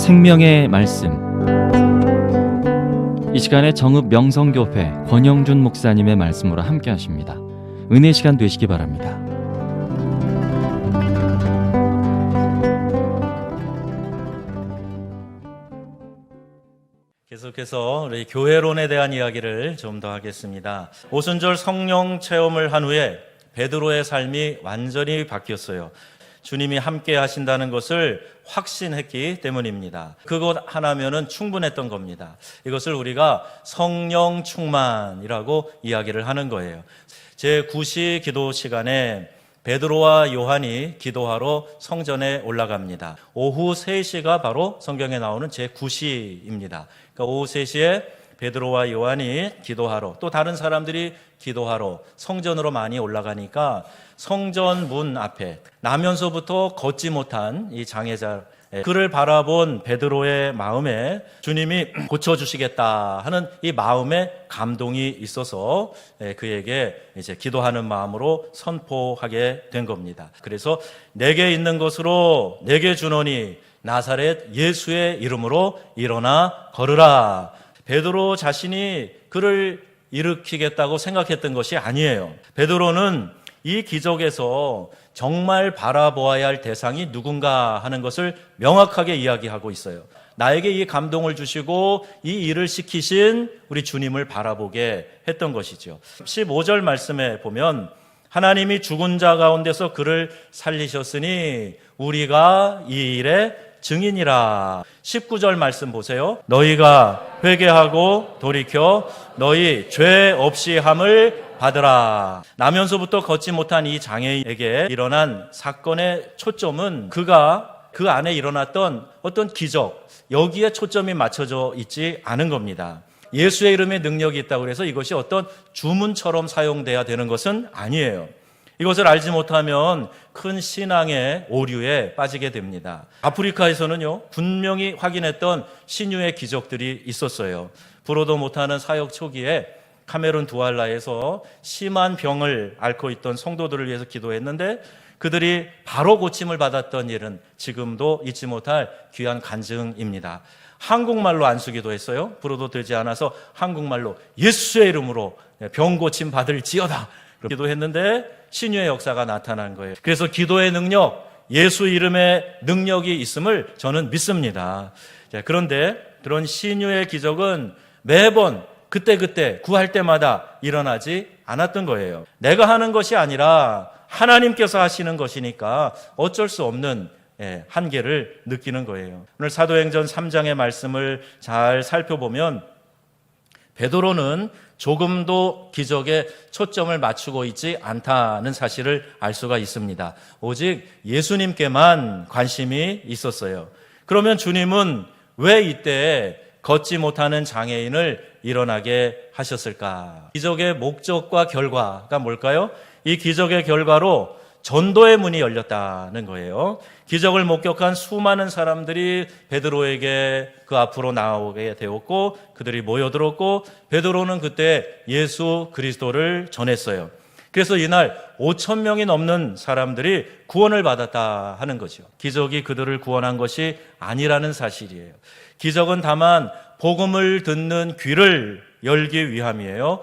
생명의 말씀. 이 시간에 정읍 명성교회 권영준 목사님의 말씀으로 함께 하십니다. 은혜 시간 되시기 바랍니다. 계속해서 우리 교회론에 대한 이야기를 좀 더 하겠습니다. 오순절 성령 체험을 한 후에 베드로의 삶이 완전히 바뀌었어요. 주님이 함께 하신다는 것을 확신했기 때문입니다. 그것 하나면은 충분했던 겁니다. 이것을 우리가 성령 충만이라고 이야기를 하는 거예요. 제9시 기도 시간에 베드로와 요한이 기도하러 성전에 올라갑니다. 오후 3시가 바로 성경에 나오는 제9시입니다. 그러니까 오후 3시에 베드로와 요한이 기도하러, 또 다른 사람들이 기도하러 성전으로 많이 올라가니까 성전 문 앞에 나면서부터 걷지 못한 이 장애자, 그를 바라본 베드로의 마음에 주님이 고쳐주시겠다 하는 이 마음에 감동이 있어서 그에게 이제 기도하는 마음으로 선포하게 된 겁니다. 그래서 내게 있는 것으로 내게 주노니 나사렛 예수의 이름으로 일어나 걸으라. 베드로 자신이 그를 일으키겠다고 생각했던 것이 아니에요. 베드로는 이 기적에서 정말 바라보아야 할 대상이 누군가 하는 것을 명확하게 이야기하고 있어요. 나에게 이 감동을 주시고 이 일을 시키신 우리 주님을 바라보게 했던 것이죠. 15절 말씀에 보면 하나님이 죽은 자 가운데서 그를 살리셨으니 우리가 이 일에 증인이라. 19절 말씀 보세요. 너희가 회개하고 돌이켜 너희 죄 없이 함을 받으라. 나면서부터 걷지 못한 이 장애인에게 일어난 사건의 초점은 그가 그 안에 일어났던 어떤 기적, 여기에 초점이 맞춰져 있지 않은 겁니다. 예수의 이름에 능력이 있다고 해서 이것이 어떤 주문처럼 사용돼야 되는 것은 아니에요. 이것을 알지 못하면 큰 신앙의 오류에 빠지게 됩니다. 아프리카에서는요, 분명히 확인했던 신유의 기적들이 있었어요. 불어도 못하는 사역 초기에 카메룬 두알라에서 심한 병을 앓고 있던 성도들을 위해서 기도했는데 그들이 바로 고침을 받았던 일은 지금도 잊지 못할 귀한 간증입니다. 한국말로 안수기도 했어요. 불어도 되지 않아서 한국말로 예수의 이름으로 병 고침 받을지어다 기도했는데 신유의 역사가 나타난 거예요. 그래서 기도의 능력, 예수 이름의 능력이 있음을 저는 믿습니다. 그런데 그런 신유의 기적은 매번 그때 구할 때마다 일어나지 않았던 거예요. 내가 하는 것이 아니라 하나님께서 하시는 것이니까 어쩔 수 없는 한계를 느끼는 거예요. 오늘 사도행전 3장의 말씀을 잘 살펴보면 베드로는 조금도 기적에 초점을 맞추고 있지 않다는 사실을 알 수가 있습니다. 오직 예수님께만 관심이 있었어요. 그러면 주님은 왜 이때 걷지 못하는 장애인을 일어나게 하셨을까? 기적의 목적과 결과가 뭘까요? 이 기적의 결과로 전도의 문이 열렸다는 거예요. 기적을 목격한 수많은 사람들이 베드로에게 그 앞으로 나오게 되었고 그들이 모여들었고 베드로는 그때 예수 그리스도를 전했어요. 그래서 이날 5,000명이 넘는 사람들이 구원을 받았다 하는 거죠. 기적이 그들을 구원한 것이 아니라는 사실이에요. 기적은 다만 복음을 듣는 귀를 열기 위함이에요.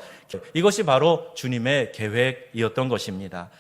이것이 바로 주님의 계획이었던 것입니다.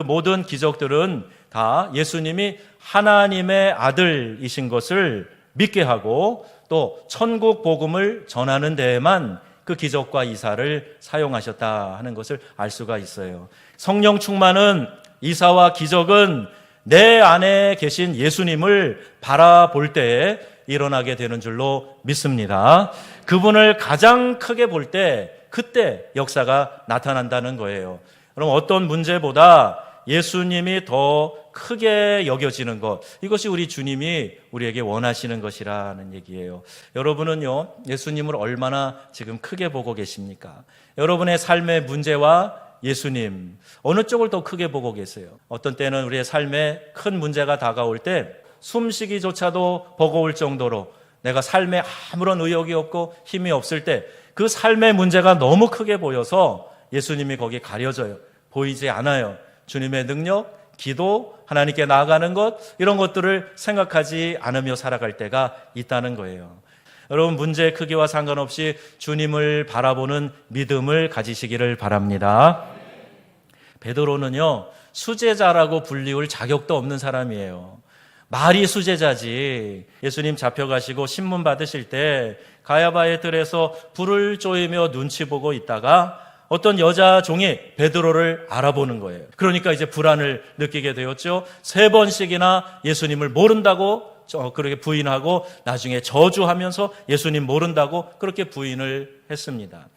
모든 기적들은 다 예수님이 하나님의 아들이신 것을 믿게 하고 또 천국 복음을 전하는 데에만 그 기적과 이사를 사용하셨다 하는 것을 알 수가 있어요. 성령 충만은 이사와 기적은 내 안에 계신 예수님을 바라볼 때에 일어나게 되는 줄로 믿습니다. 그분을 가장 크게 볼 때 그때 역사가 나타난다는 거예요. 그럼 어떤 문제보다 예수님이 더 크게 여겨지는 것, 이것이 우리 주님이 우리에게 원하시는 것이라는 얘기예요. 여러분은요, 예수님을 얼마나 지금 크게 보고 계십니까? 여러분의 삶의 문제와 예수님, 어느 쪽을 더 크게 보고 계세요? 어떤 때는 우리의 삶에 큰 문제가 다가올 때 숨쉬기조차도 버거울 정도로 내가 삶에 아무런 의욕이 없고 힘이 없을 때 그 삶의 문제가 너무 크게 보여서 예수님이 거기 가려져요. 보이지 않아요. 주님의 능력, 기도, 하나님께 나아가는 것, 이런 것들을 생각하지 않으며 살아갈 때가 있다는 거예요. 여러분, 문제의 크기와 상관없이 주님을 바라보는 믿음을 가지시기를 바랍니다. 베드로는요, 수제자라고 불리울 자격도 없는 사람이에요. 말이 수제자지. 예수님 잡혀가시고 신문 받으실 때 가야바의 뜰에서 불을 쪼이며 눈치 보고 있다가 어떤 여자 종이 베드로를 알아보는 거예요. 그러니까 이제 불안을 느끼게 되었죠. 3번씩이나 예수님을 모른다고 그렇게 부인하고 나중에 저주하면서 예수님 모른다고 그렇게 부인을 했습니다.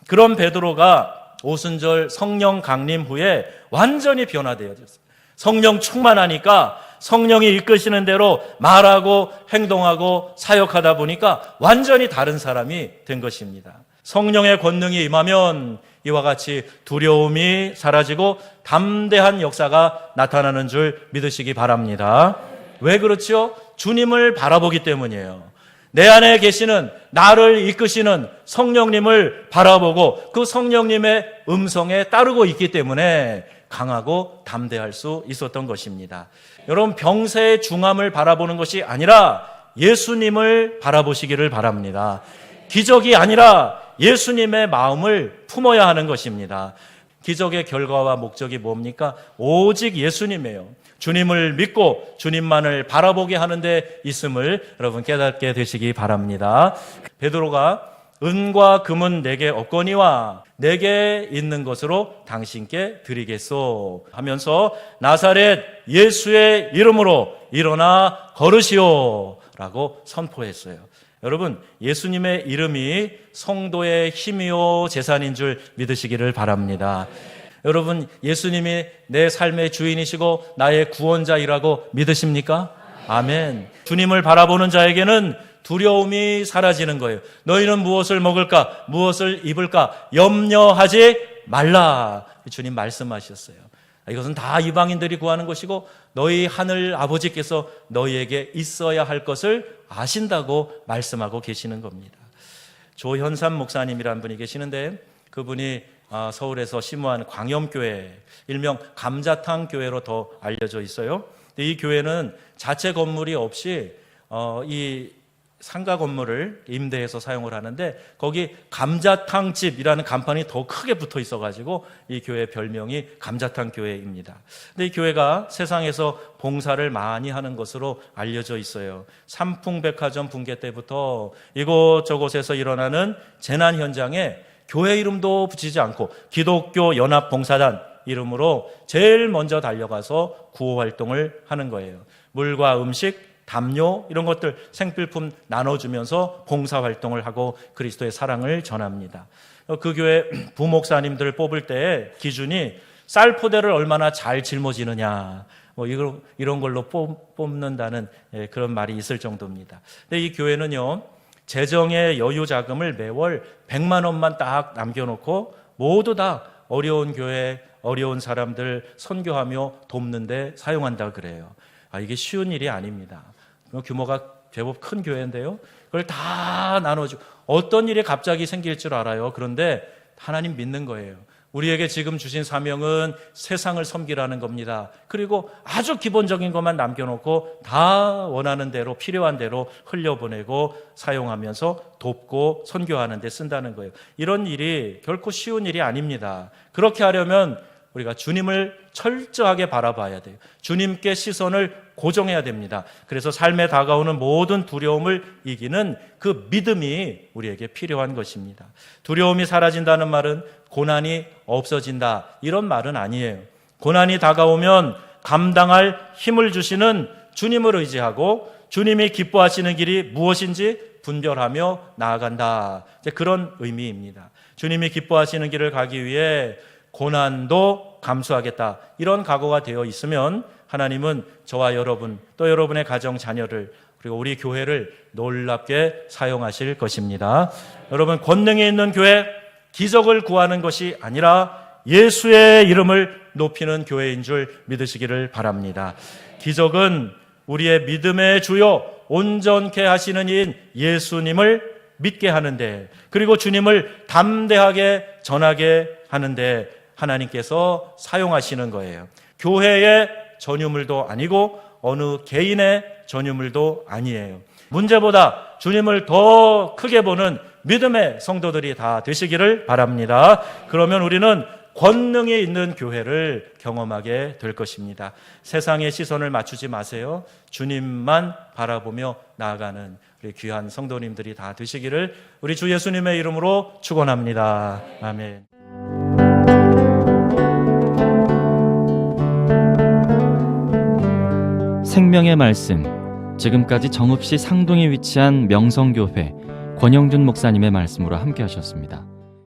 그런 베드로가 오순절 성령 강림 후에 완전히 변화되어졌어요. 성령 충만하니까 성령이 이끄시는 대로 말하고 행동하고 사역하다 보니까 완전히 다른 사람이 된 것입니다. 성령의 권능이 임하면 이와 같이 두려움이 사라지고 담대한 역사가 나타나는 줄 믿으시기 바랍니다. 왜 그렇죠? 주님을 바라보기 때문이에요. 내 안에 계시는 나를 이끄시는 성령님을 바라보고 그 성령님의 음성에 따르고 있기 때문에 강하고 담대할 수 있었던 것입니다. 여러분, 병세의 중함을 바라보는 것이 아니라 예수님을 바라보시기를 바랍니다. 기적이 아니라 예수님의 마음을 품어야 하는 것입니다. 기적의 결과와 목적이 뭡니까? 오직 예수님이에요. 주님을 믿고 주님만을 바라보게 하는 데 있음을 여러분 깨닫게 되시기 바랍니다. 베드로가 은과 금은 내게 없거니와 내게 있는 것으로 당신께 드리겠소 하면서 나사렛 예수의 이름으로 일어나 걸으시오 라고 선포했어요. 여러분, 예수님의 이름이 성도의 힘이요 재산인 줄 믿으시기를 바랍니다. 여러분, 예수님이 내 삶의 주인이시고 나의 구원자이라고 믿으십니까? 아멘. 주님을 바라보는 자에게는 두려움이 사라지는 거예요. 너희는 무엇을 먹을까? 무엇을 입을까? 염려하지 말라. 주님 말씀하셨어요. 이것은 다 이방인들이 구하는 것이고 너희 하늘 아버지께서 너희에게 있어야 할 것을 아신다고 말씀하고 계시는 겁니다. 조현삼 목사님이라는 분이 계시는데 그분이 서울에서 심무한 광염교회, 일명 감자탕 교회로 더 알려져 있어요. 근데 이 교회는 자체 건물이 없이 이 상가 건물을 임대해서 사용을 하는데 거기 감자탕집이라는 간판이 더 크게 붙어 있어가지고 이 교회 별명이 감자탕 교회입니다. 근데 이 교회가 세상에서 봉사를 많이 하는 것으로 알려져 있어요. 삼풍백화점 붕괴 때부터 이곳저곳에서 일어나는 재난 현장에 교회 이름도 붙이지 않고 기독교 연합봉사단 이름으로 제일 먼저 달려가서 구호 활동을 하는 거예요. 물과 음식, 담요 이런 것들 생필품 나눠주면서 봉사활동을 하고 그리스도의 사랑을 전합니다. 그 교회 부목사님들을 뽑을 때 기준이 쌀포대를 얼마나 잘 짊어지느냐 이런 걸로 뽑는다는 그런 말이 있을 정도입니다. 근데 이 교회는요, 재정의 여유 자금을 매월 100만 원만 딱 남겨놓고 모두 다 어려운 교회, 어려운 사람들 선교하며 돕는 데 사용한다 그래요. 이게 쉬운 일이 아닙니다. 규모가 제법 큰 교회인데요. 그걸 다 나눠주고 어떤 일이 갑자기 생길 줄 알아요. 그런데 하나님 믿는 거예요. 우리에게 지금 주신 사명은 세상을 섬기라는 겁니다. 그리고 아주 기본적인 것만 남겨놓고 다 원하는 대로 필요한 대로 흘려보내고 사용하면서 돕고 선교하는 데 쓴다는 거예요. 이런 일이 결코 쉬운 일이 아닙니다. 그렇게 하려면 우리가 주님을 철저하게 바라봐야 돼요. 주님께 시선을 고정해야 됩니다. 그래서 삶에 다가오는 모든 두려움을 이기는 그 믿음이 우리에게 필요한 것입니다. 두려움이 사라진다는 말은 고난이 없어진다 이런 말은 아니에요. 고난이 다가오면 감당할 힘을 주시는 주님을 의지하고 주님이 기뻐하시는 길이 무엇인지 분별하며 나아간다. 이제 그런 의미입니다. 주님이 기뻐하시는 길을 가기 위해 고난도 감수하겠다 이런 각오가 되어 있으면 하나님은 저와 여러분 또 여러분의 가정 자녀를 그리고 우리 교회를 놀랍게 사용하실 것입니다. 여러분, 권능이 있는 교회, 기적을 구하는 것이 아니라 예수의 이름을 높이는 교회인 줄 믿으시기를 바랍니다. 기적은 우리의 믿음의 주요 온전케 하시는 이인 예수님을 믿게 하는데 그리고 주님을 담대하게 전하게 하는데 하나님께서 사용하시는 거예요. 교회의 전유물도 아니고 어느 개인의 전유물도 아니에요. 문제보다 주님을 더 크게 보는 믿음의 성도들이 다 되시기를 바랍니다. 그러면 우리는 권능이 있는 교회를 경험하게 될 것입니다. 세상의 시선을 맞추지 마세요. 주님만 바라보며 나아가는 우리 귀한 성도님들이 다 되시기를 우리 주 예수님의 이름으로 축원합니다. 아멘. 생명의 말씀, 지금까지 정읍시 상동에 위치한 명성교회 권영준 목사님의 말씀으로 함께 하셨습니다.